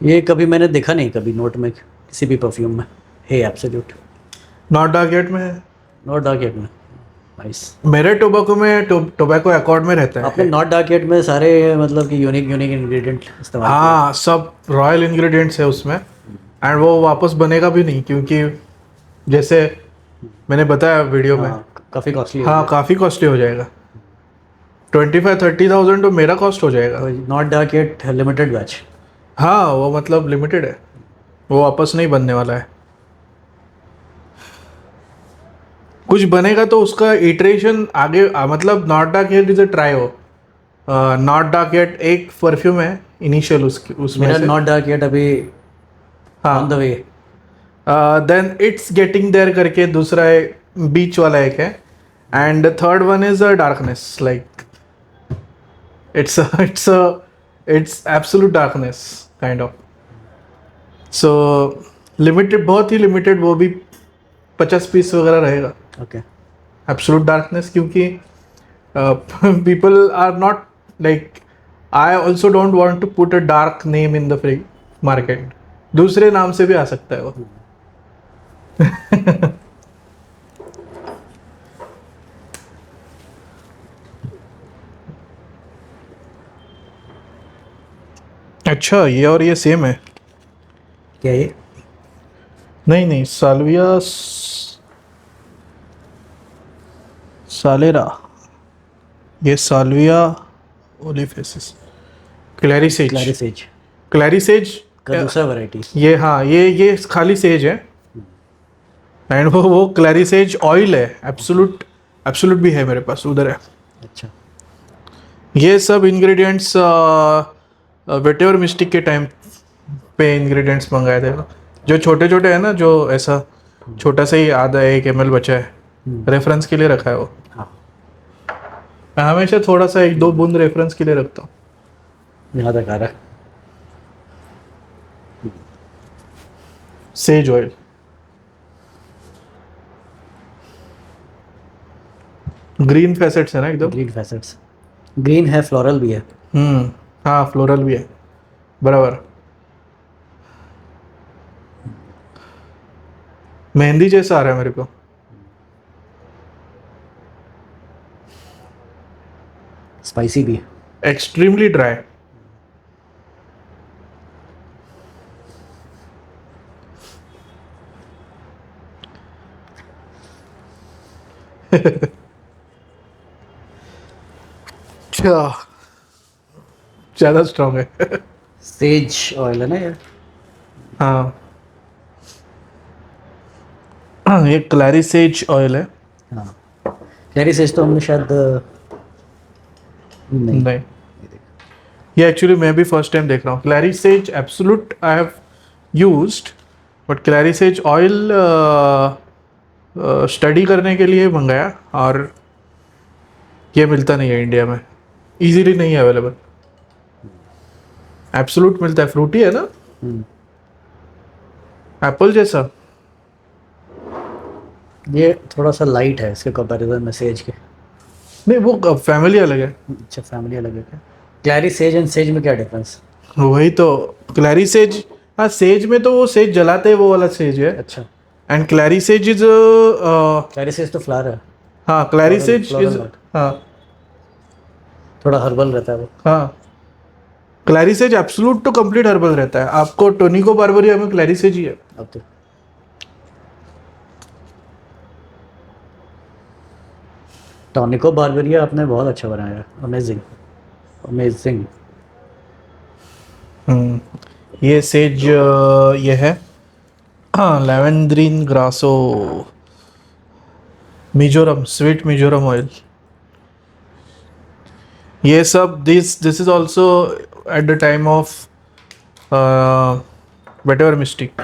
ये कभी मैंने देखा नहीं कभी नोट में किसी भी परफ्यूम में। हे एब्सोल्यूट। नॉट डार्क येट में है। नॉट डार्क येट में। नाइस। मेरे टोबैको में टोबैको अकॉर्ड में रहता है। आपने नॉट डार्क येट में सारे मतलब कि यूनिक इंग्रेडिएंट इस्तेमाल किए। हाँ, सब रॉयल इंग्रेडिएंट्स है उसमें, एंड वो वापस बनेगा भी नहीं, क्योंकि जैसे मैंने बताया वीडियो में। हाँ, काफ़ी कॉस्टली। हाँ, काफ़ी कॉस्टली हो जाएगा। 25-30,000 तो मेरा कॉस्ट हो जाएगा। Not dark yet limited batch. हाँ, वो मतलब लिमिटेड है, वो वापस नहीं बनने वाला है। कुछ बनेगा तो उसका इटरेशन आगे मतलब not dark yet is a try हो। नॉट डार्क येट एक परफ्यूम है इनिशियल उसमें मेरा से। नॉट डार्क येट अभी हाँ, on the way. Then it's getting there करके दूसरा बीच वाला एक है, and third one is a darkness, like it's absolute darkness kind of. So limited, बहुत ही लिमिटेड, वो भी 50 पीस वगैरह रहेगा। ओके। एब्सोल्यूट डार्कनेस, क्योंकि people are not like, I also don't want to put a dark name in the free market. दूसरे नाम से भी आ सकता है वो। अच्छा, ये और ये सेम है? क्या ये? नहीं नहीं, सालेरा, ये साल्विया ओलिफेसिस, क्लैरिसेज। क्लैरिसेज क्लैरिसेज का दूसरा वैरायटी। ये, हाँ, ये खाली सेज है, एंड वो क्लैरिसेज ऑयल है। एब्सोल्यूट, एब्सोल्यूट भी है मेरे पास, उधर है। अच्छा। ये सब इंग्रेडिएंट्स वेटेवर मिस्टिक के टाइम पे इंग्रेडिएंट्स मंगाए थे, जो छोटे छोटे हैं ना, जो ऐसा छोटा सा ही आधा 1 ml बचा है, रेफरेंस के लिए रखा है वो। हाँ, मैं हमेशा थोड़ा सा 1-2 बूंद रेफरेंस के लिए रखता हूँ। यहाँ तक आ रहा है। Says oil. ग्रीन फैसेट्स है ना एकदम। Green facets. ग्रीन है, फ्लोरल भी है। हाँ, फ्लोरल भी है, बराबर। मेहंदी जैसा आ रहा है मेरे को। स्पाइसी भी है। Extremely dry. अच्छा, ज्यादा स्ट्रांग है। सेज ऑयल है ना ये? हाँ, ये क्लैरिसेज ऑयल है। हाँ, क्लैरिसेज तो हमने शायद नहीं। नहीं, ये एक्चुअली मैं भी फर्स्ट टाइम देख रहा हूँ। Clary sage absolute I have used, but clary sage oil study करने के लिए मंगाया, और ये मिलता नहीं है इंडिया में, इजीली नहीं है अवेलेबल। एब्सोल्यूट मिलता है, फ्रूटी है ना, हम्म, एप्पल जैसा। ये थोड़ा सा लाइट है इसके कंपैरिजन में सेज के। नहीं वो फैमिली अलग है। अच्छा, फैमिली अलग है क्या? क्लैरी सेज एंड सेज में क्या डिफरेंस? वही तो, क्लैरी सेज, हाँ सेज में तो वो सेज जलाते हैं वो वाला सेज है, अच्छा, and clary sage is clary sage तो फ्लावर है। हाँ clary floral sage floral is, not, हाँ थोड़ा हर्बल रहता है वो। हाँ, क्लैरी सेज एब्सोल्यूट तो कंप्लीट हर्बल रहता है, आपको टोनिको बार्बरिया में क्लैरी सेज ही है। ओके, टॉनिको बार्बेरिया आपने बहुत अच्छा बनाया, अमेजिंग अमेजिंग। ये सेज ये है, हाँ lavandin grosso, marjoram, sweet marjoram oil. ये सब this is also at the time of whatever mystic.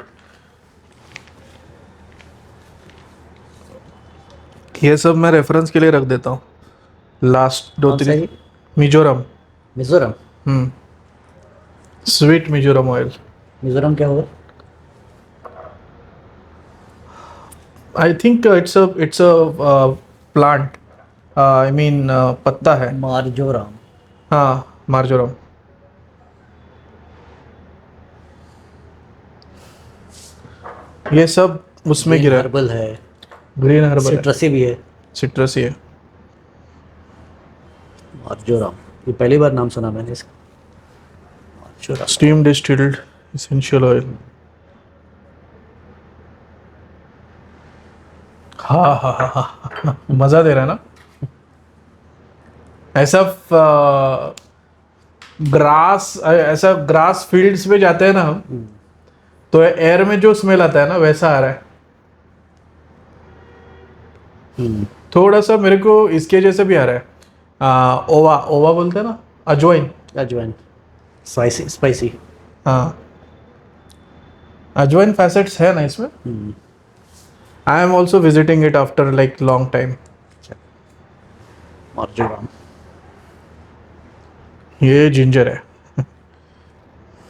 ये सब मैं रेफरेंस के लिए रख देता हूँ, लास्ट दो कौन सा तीन। ये? Marjoram, marjoram? Sweet marjoram oil. Marjoram क्या होगा? I think it's a plant, I mean पत्ता है। मार्जोराम। हाँ मार्जोरम। ये सब उसमें गिरा है, हर्बल है, ग्रीन हर्बल है, सिट्रसी भी है। सिट्रस ही है। मार्जोराम, ये पहली बार नाम सुना मैंने इसका। Marjoram. Steam distilled essential oil. हाँ हाँ हाँ हाँ, मजा दे रहा है ना ऐसा। ग्रास, ऐसा ग्रास फील्ड्स में जाते हैं ना हम, तो एयर में जो स्मेल आता है ना वैसा आ रहा है। हम्म, थोड़ा सा मेरे को इसके जैसे भी आ रहा है, ओवा ओवा बोलते हैं ना, अजवाइन। अजवाइन, स्पाइसी स्पाइसी। हाँ अजवाइन फैसेट्स है ना इसमें। I am also visiting it after like long time. Marjoram. ये जिंजर है,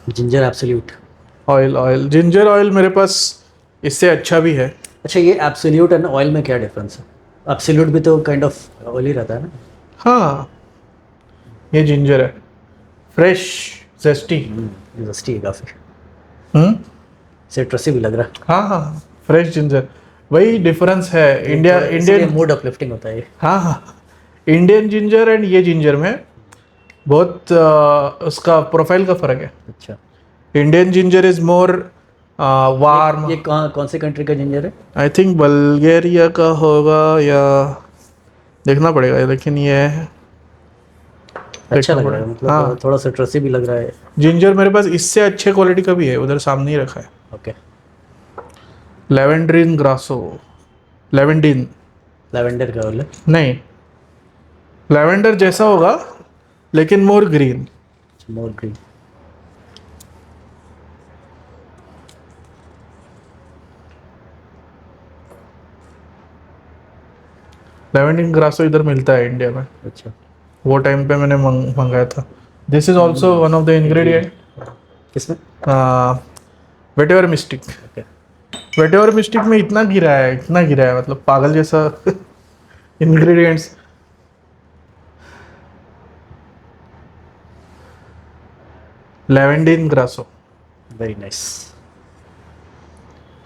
ginger absolute. Oil oil ginger oil मेरे पास इससे अच्छा भी है। अच्छा, ये एब्सोल्यूट एंड ऑयल में क्या डिफरेंस है? एब्सोल्यूट भी तो काइंड ऑफ ऑयली रहता है ना। हाँ ये जिंजर है, फ्रेश जेस्टी। जस्टी है काफ़ी, हम्म, सिट्रसी भी लग रहा है। हाँ हाँ फ्रेश जिंजर, वही डिफरेंस है इंडिया इंडियन। मूड अपलिफ्टिंग होता है ये। हाँ हाँ, इंडियन जिंजर एंड ये जिंजर में बहुत उसका प्रोफाइल का फर्क है। अच्छा, Indian ginger is more warm. ये कौन से कंट्री का जिंजर है? आई थिंक बल्गेरिया का होगा, या देखना पड़ेगा, लेकिन ये है, अच्छा देखना लग रहा है, पड़ेगा। मतलब हाँ थोड़ा सिट्रसी भी लग रहा है। जिंजर मेरे पास इससे अच्छे क्वालिटी का भी है, उधर सामने ही रखा है। Okay, lavandin grosso, lavandin lavender का वाला। नहीं, लेवेंडर जैसा होगा लेकिन more green. More green. Lavandin grosso इधर मिलता है इंडिया में, अच्छा, वो टाइम पे मैंने मंगाया था। This is also one of the ingredient, किसमें? वेटेवर मिस्टिक। ओके, वेटेवर मिस्टिक में इतना गिरा है, इतना गिरा है, मतलब पागल जैसा ingredients. Lavandin grosso. Very nice.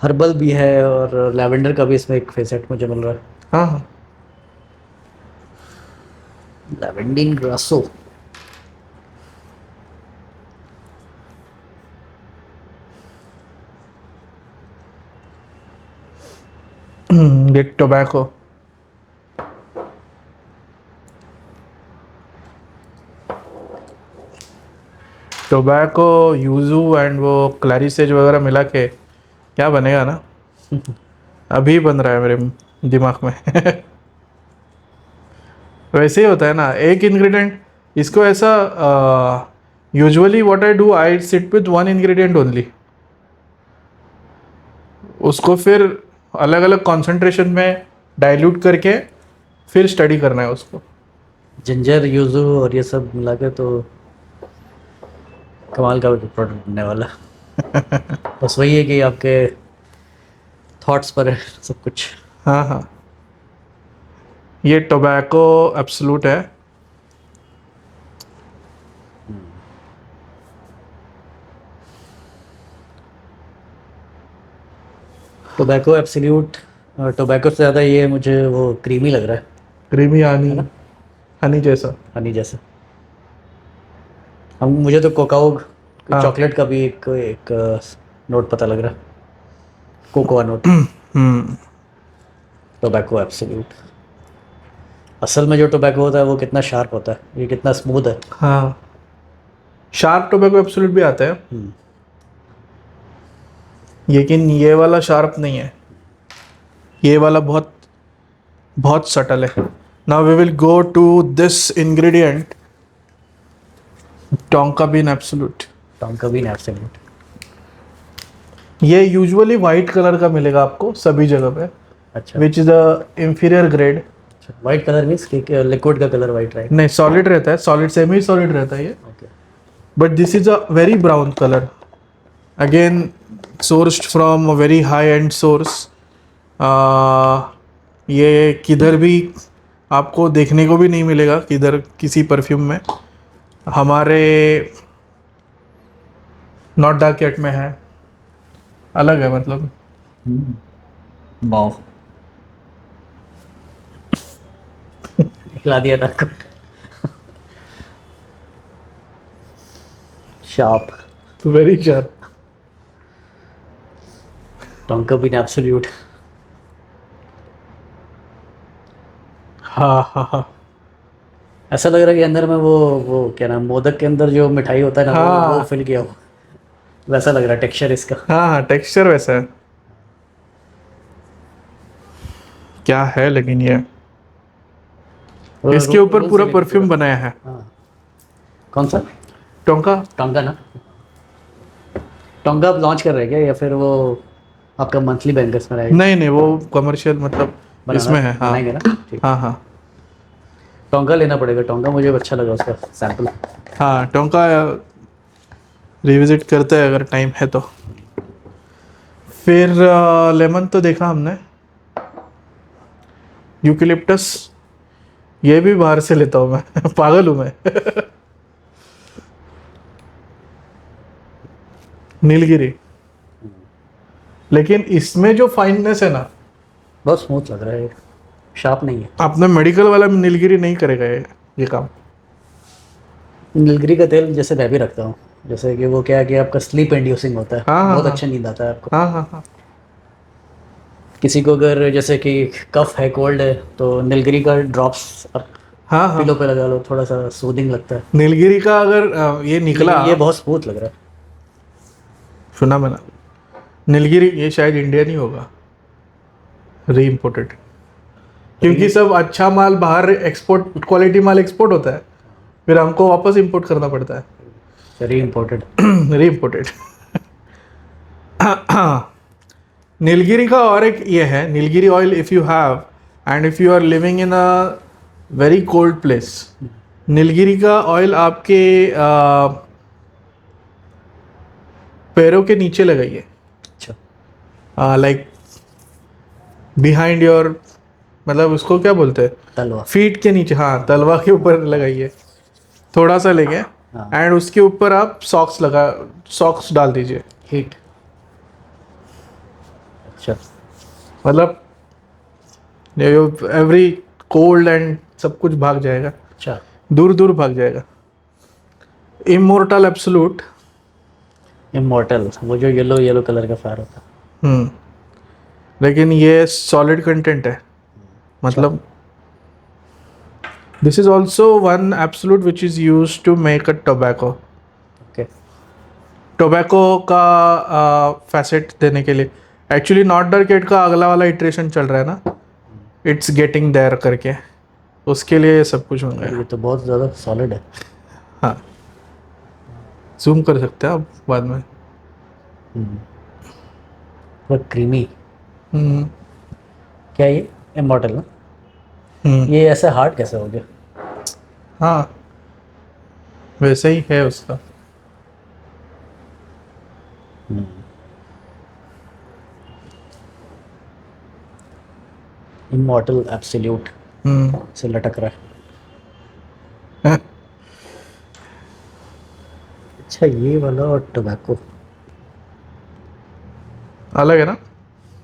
Herbal भी है और लेवेंडर का भी इसमें एक फेसेट मुझे मिल रहा है। हाँ हाँ, lavandin grosso. Get tobacco. Tobacco, yuzu and वो क्लैरिसेज वगैरह मिला के क्या बनेगा ना, अभी बन रहा है मेरे दिमाग में वैसे ही होता है ना, एक इंग्रेडिएंट इसको ऐसा, usually what I do, I sit with one ingredient only, उसको फिर अलग अलग कॉन्सेंट्रेशन में डाइल्यूट करके फिर स्टडी करना है उसको। जिंजर, यूजू और ये सब मिला के तो कमाल का प्रोडक्ट बनने वाला है। बस वही है कि आपके थॉट्स पर है सब कुछ। हाँ हाँ, ये टोबैको एब्सोल्यूट है। टोबैको एब्सोल्यूट, टोबैको से ज़्यादा ये मुझे वो क्रीमी लग रहा है, क्रीमी हनी, है ना? हनी जैसा। हनी जैसे। हम मुझे तो कोकाओ हाँ। चॉकलेट का भी एक एक नोट पता लग रहा है, cocoa note. Hmm. Tobacco absolute. असल में जो टोबैको होता है वो कितना शार्प होता है, ये कितना स्मूथ है। हाँ, शार्प टोबैको एब्सोल्यूट भी आता है, हम्म। लेकिन ये वाला शार्प नहीं है, ये वाला बहुत बहुत सटल है। Now we will go to this ingredient, tonka bean absolute. Tonka bean absolute. ये यूजुअली वाइट कलर का मिलेगा आपको सभी जगह पे, अच्छा। Which is the inferior grade. White colour means liquid का कलर वाइट, राइट? नहीं, सॉलिड रहता है, सॉलिड सेमी सॉलिड रहता है ये, okay. But this is a very brown colour, again sourced from a very high end source. ये किधर भी आपको देखने को भी नहीं मिलेगा, किधर किसी परफ्यूम में। हमारे नॉट डार्क येट में है, अलग है मतलब। वाह, खिला दिया था आपको। Sharp. Very sharp. Tonka bean absolute. हाँ हाँ हाँ ऐसा लग रहा है कि अंदर में वो क्या नाम, मोदक के अंदर जो मिठाई होता है ना, वो हाँ फिल किया हो, वैसा लग रहा है टेक्सचर इसका। हाँ हाँ, टेक्सचर वैसा है। क्या है लेकिन ये, इसके ऊपर रोल पूरा से लेके परफ्यूम बनाया है हाँ। कौन सा? टोंका। टोंगा ना? टोंगा आप लॉन्च कर रहे हैं क्या, या फिर वो आपका मंथली बैंकर्स में रहेगा? नहीं नहीं, वो कमर्शियल मतलब बनाना इसमें है। हाँ बनाएंगे ना, ठीक। हाँ हाँ टोंगा लेना पड़ेगा, टोंगा मुझे अच्छा लगा उसका सैंपल। हाँ, टोंका रिविजिट करते हैं अगर टाइम है तो। फिर लेमन तो देखा हमने, यूकेलिप्टस, ये भी बाहर से लेता हूँ मैं पागल हूँ मैं नीलगिरी, लेकिन इसमें जो फाइननेस है ना, बहुत स्मूथ लग रहा है, शार्प नहीं है। अपना मेडिकल वाला नीलगिरी नहीं करेगा ये काम। नीलगिरी का तेल जैसे मैं भी रखता हूँ, जैसे कि वो क्या है कि आपका स्लीप इंड्यूसिंग होता है, हाँ हाँ बहुत हाँ अच्छा नींद आता है आपको। हाँ हाँ हाँ किसी को अगर जैसे कि कफ है, कोल्ड है, तो नीलगिरी का ड्रॉप्स आप हाँ हाँ। पिलो पे लगा लो, थोड़ा सा सूदिंग लगता है। नीलगिरी का अगर ये निकला, ये बहुत स्मूथ लग रहा है। सुना मैंने, नीलगिरी ये शायद इंडिया नहीं होगा, री इम्पोर्टेड, क्योंकि सब अच्छा माल बाहर एक्सपोर्ट, क्वालिटी माल एक्सपोर्ट होता है, फिर हमको वापस इंपोर्ट करना पड़ता है वेरी इम्पोर्टेंट। Re imported. नीलगिरी का और एक ये है, nilgiri oil if you have and if you are living in a very cold place, नीलगिरी का ऑयल आपके पैरों के नीचे लगाइए, अच्छा। लाइक बिहाइंड योर, मतलब उसको क्या बोलते हैं, तलवा। फीट के नीचे, हाँ तलवा के ऊपर लगाइए, थोड़ा सा लेके, हाँ। एंड उसके ऊपर आप सॉक्स डाल दीजिए, हीट। अच्छा। मतलब एवरी कोल्ड एंड सब कुछ भाग जाएगा, अच्छा। दूर दूर भाग जाएगा। Immortal absolute. इमॉर्टल, वो जो येलो येलो कलर का फायर होता है। लेकिन ये सॉलिड कंटेंट है, मतलब this is also one absolute which is use to make a tobacco. Okay. Tobacco का फैसेट देने के लिए, एक्चुअली नॉट डार्क एट का अगला वाला इटरेशन चल रहा है ना, इट्स गेटिंग देयर करके, उसके लिए सब कुछ होंगे। ये तो बहुत ज़्यादा सॉलिड है। हाँ, जूम कर सकते हैं आप बाद में। वो क्रीमी। हम्म क्या ये इमॉर्टल ना? हम्म, ये ऐसे हार्ड कैसे हो गया? हाँ वैसे ही है उसका। इमॉर्टल एब्सोल्यूट हम्म। से लटक रहा है। अच्छा, ये वाला और टोबैको, अलग है ना?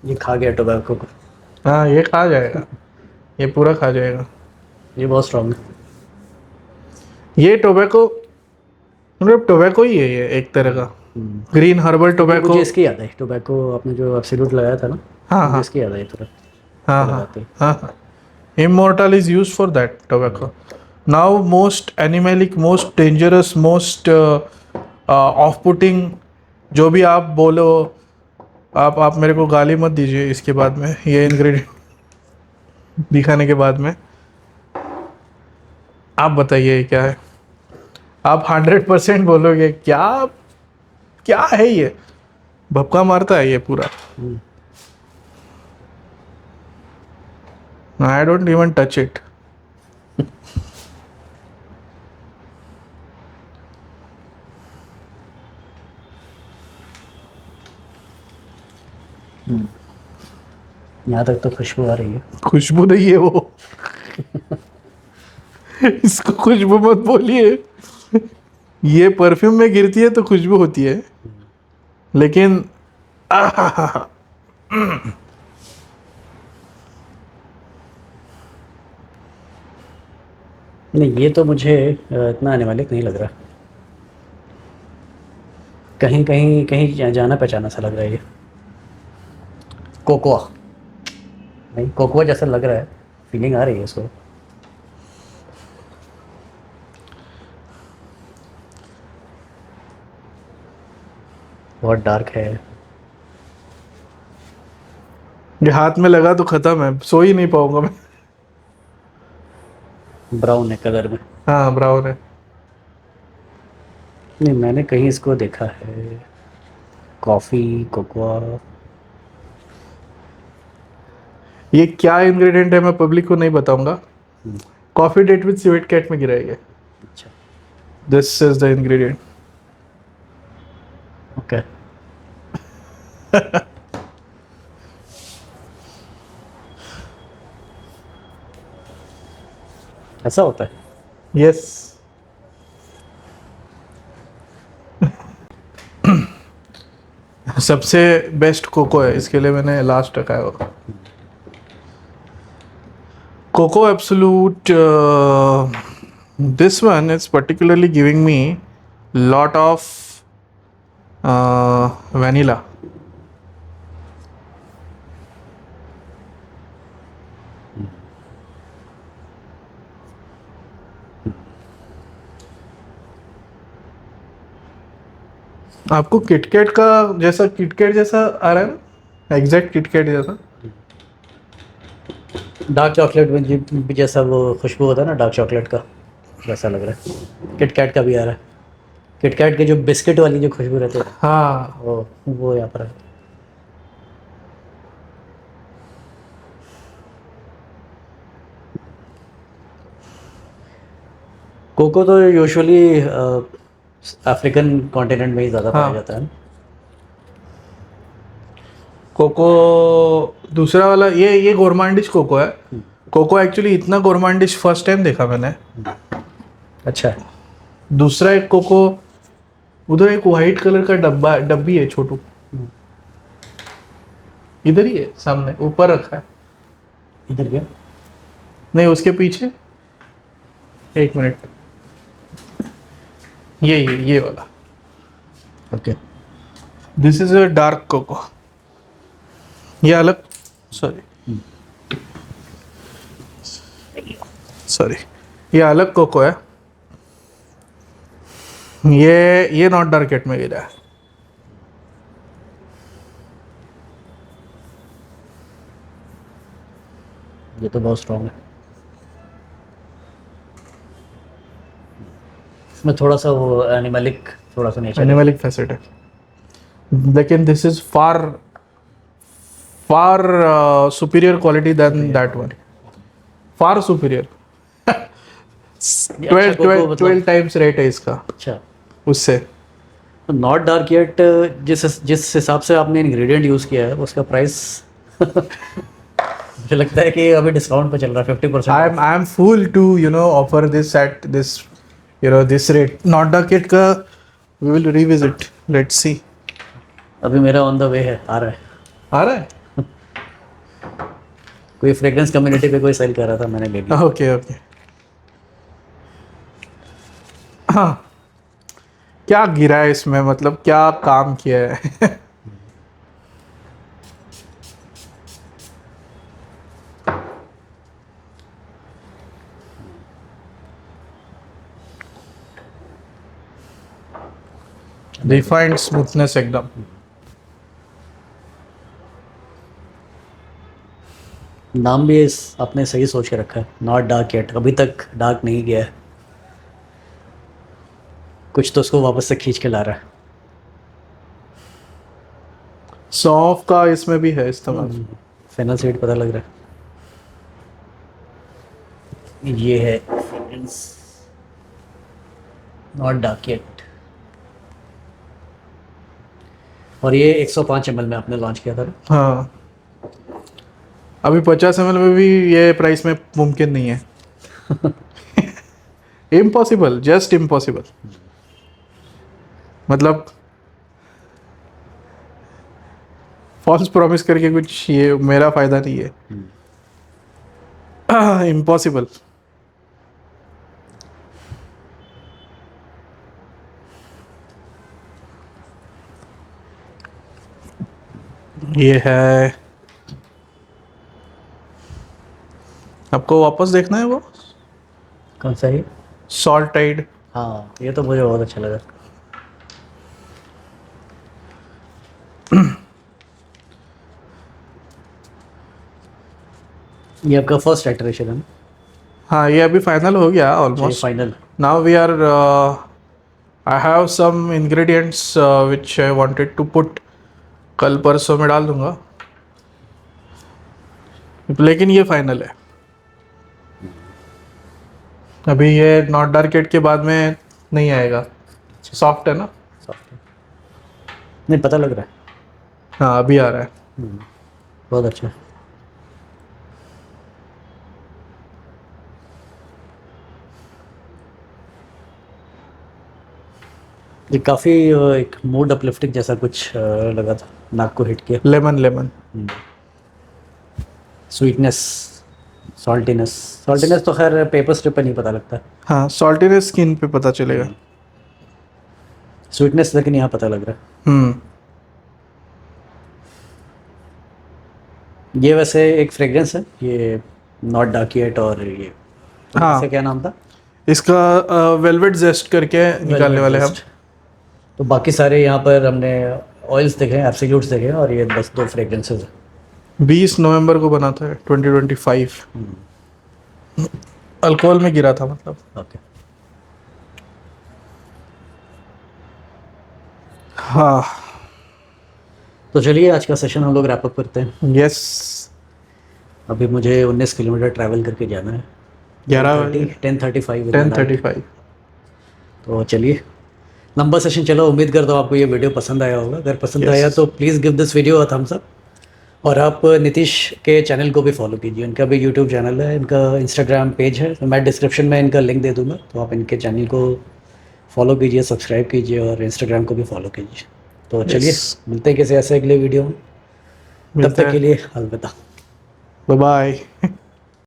ये खा गया टोबैको को। हाँ, ये खा जाएगा, ये पूरा खा जाएगा। ये बहुत स्ट्रॉन्ग है। ये टोबैको, मतलब टोबैको ही है ये एक तरह का, ग्रीन हर्बल टोबैको। मुझे इसकी याद है, टोबैको आपने जो एब्सोल्यूट लगाया था ना, हाँ मुझे हाँ इसकी याद आई तुरंत हाँ हाँ लगाते ही। हाँ हाँ। Immortal is used for that tobacco. Now most animalic, most dangerous, most off-putting, जो भी आप बोलो, आप मेरे को गाली मत दीजिए इसके बाद में, ये इंग्रेडिएंट दिखाने के बाद में। आप बताइए ये क्या है? आप 100% बोलोगे क्या? क्या है ये? भपका मारता है ये पूरा। I don't even touch it. यहाँ तक तो खुशबू आ रही है। खुशबू नहीं है वो। इसको खुशबू मत बोलिए। ये परफ्यूम में गिरती है तो खुशबू होती है, लेकिन आहाहा। नहीं, ये तो मुझे इतना एनिमलिक नहीं लग रहा। कहीं कहीं कहीं जाना पहचाना सा लग रहा है ये। कोकोआ, नहीं कोकोआ जैसा लग रहा है, फीलिंग आ रही है इसको। बहुत डार्क है। ये हाथ में लगा तो खत्म है, सो ही नहीं पाऊंगा मैं। ब्राउन है कलर में। हाँ, ब्राउन है। नहीं, मैंने कहीं इसको देखा है। Coffee, cocoa. ये क्या इंग्रेडिएंट है मैं पब्लिक को नहीं बताऊंगा। Coffee date with sweet cat में गिरा है ये। अच्छा, this is the ingredient. Okay. ऐसा होता है। यस। सबसे बेस्ट कोको है, इसके लिए मैंने लास्ट रखा है वो। Cocoa absolute, this one is particularly giving me lot of vanilla. आपको किटकैट का जैसा, किटकैट जैसा आ रहा है ना, एग्जैक्ट किटकैट जैसा। डार्क चॉकलेट में भी जैसा वो खुशबू होता है ना डार्क चॉकलेट का, वैसा लग रहा है। किटकैट का भी आ रहा है। किटकैट के जो बिस्किट वाली जो खुशबू रहती है, हाँ, वो यहाँ पर है। कोको तो यूजुअली अफ्रीकन कॉन्टिनेंट में ही ज़्यादा पाया हाँ। जाता है। कोको दूसरा वाला, ये गोरमांडिश कोको है। कोको एक्चुअली इतना गोरमांडिश फर्स्ट टाइम देखा मैंने। अच्छा है। दूसरा एक कोको, उधर एक वाइट कलर का डब्बी है छोटू, इधर ही है सामने, ऊपर रखा है। इधर क्या? नहीं, उसके पीछे। एक मिनट, ये वाला। Okay. This is a dark cocoa. ये अलग, सॉरी, ये अलग कोको है। ये नॉट डार्केट में गिरा है। ये तो बहुत स्ट्रॉन्ग है। इसमें थोड़ा सा वो एनिमलिक, थोड़ा सा नेचर है। एनिमलिक फैसेट है, लेकिन this is far far superior quality than that one. Far superior. ये अच्छा कोको मतलब- 12 टाइम्स रेट है इसका अच्छा। उससे। नॉट डार्क येट, जिस हिसाब से आपने इंग्रेडिएंट यूज़ किया है उसका प्राइस मुझे लगता है कि अभी डिस्काउंट पे चल रहा है 50%। I'm fool to offer this at this this rate. Not the kit का we will revisit. Let's see. अभी मेरा ऑन द वे है, आ रहा है। आ रहा है? कोई फ्रेग्रेंस कम्युनिटी पे कोई सेल कर रहा था, मैंने ले लिया। Okay okay. हाँ, क्या गिरा है इसमें, मतलब क्या काम किया है? रिफाइंड स्मूथनेस एकदम। नाम भी इस आपने सही सोच के रखा है, नॉट डार्क येट, अभी तक डार्क नहीं गया है। कुछ तो उसको वापस से खींच के ला रहा है। सौंफ का इसमें भी है इस्तेमाल। फेनल सीड पता लग रहा है। ये है फ्रेग्रेंस नॉट डार्क येट, और ये 105 ml में आपने लॉन्च किया था ना? हाँ, अभी 50 ml में भी ये प्राइस में मुमकिन नहीं है। Impossible, just impossible. मतलब फॉल्स प्रॉमिस करके कुछ ये मेरा फायदा नहीं है। इम्पॉसिबल। ये है, आपको वापस देखना है वो कौन सा है? Salt tide. हाँ, ये तो मुझे बहुत अच्छा लगा। ये आपका फर्स्ट इटरेशन है ना? हाँ, ये अभी फाइनल हो गया almost. Final. Now we are I have some ingredients which I wanted to put, कल परसों में डाल दूंगा, लेकिन ये फाइनल है। अभी ये नॉट डार्क येट के बाद में नहीं आएगा। सॉफ्ट है ना? नहीं, पता लग रहा है। हाँ, अभी आ रहा है। बहुत अच्छा। ये काफ़ी एक मूड अपलिफ्टिंग जैसा कुछ लगा था, नाक को हिट किया। Lemon lemon. स्वीटनेस, सॉल्टीनेस तो खैर पेपर स्ट्रिप पे नहीं पता लगता। हाँ, सॉल्टीनेस स्किन पे पता चलेगा। स्वीटनेस लेकिन यहाँ पता लग रहा है। ये वैसे एक फ्रेग्रेंस है, ये नॉट डार्क येट, और ये हाँ, इसका क्या नाम था? इसका वेलवेट जेस्ट करके निकालने वाले हम। तो बाकी सारे यहाँ पर हमने ऑयल्स देखे हैं, एब्सोल्यूट्स देखे हैं, और ये बस 2 फ्रेग्रेंसेस हैं। 20 नवंबर को बना था 2025। अल्कोहल में गिरा था मतलब। ओके। हाँ, तो चलिए आज का सेशन हम लोग रैप अप करते हैं। यस। अभी मुझे 19 किलोमीटर ट्रैवल करके जाना है। 10:35। तो चलिए, लंबा सेशन चलो। उम्मीद करता हूँ आपको ये वीडियो पसंद आया होगा। अगर पसंद आया तो please give this video a thumbs up, और आप नीतीश के चैनल को भी फॉलो कीजिए। इनका भी यूट्यूब चैनल है, इनका इंस्टाग्राम पेज है, तो मैं डिस्क्रिप्शन में इनका लिंक दे दूँगा, तो आप इनके चैनल को फॉलो कीजिए, सब्सक्राइब कीजिए, और इंस्टाग्राम को भी फॉलो कीजिए। तो चलिए, मिलते हैं किसी ऐसे अगले वीडियो में। तब तक के लिए अलविदा। Bye bye.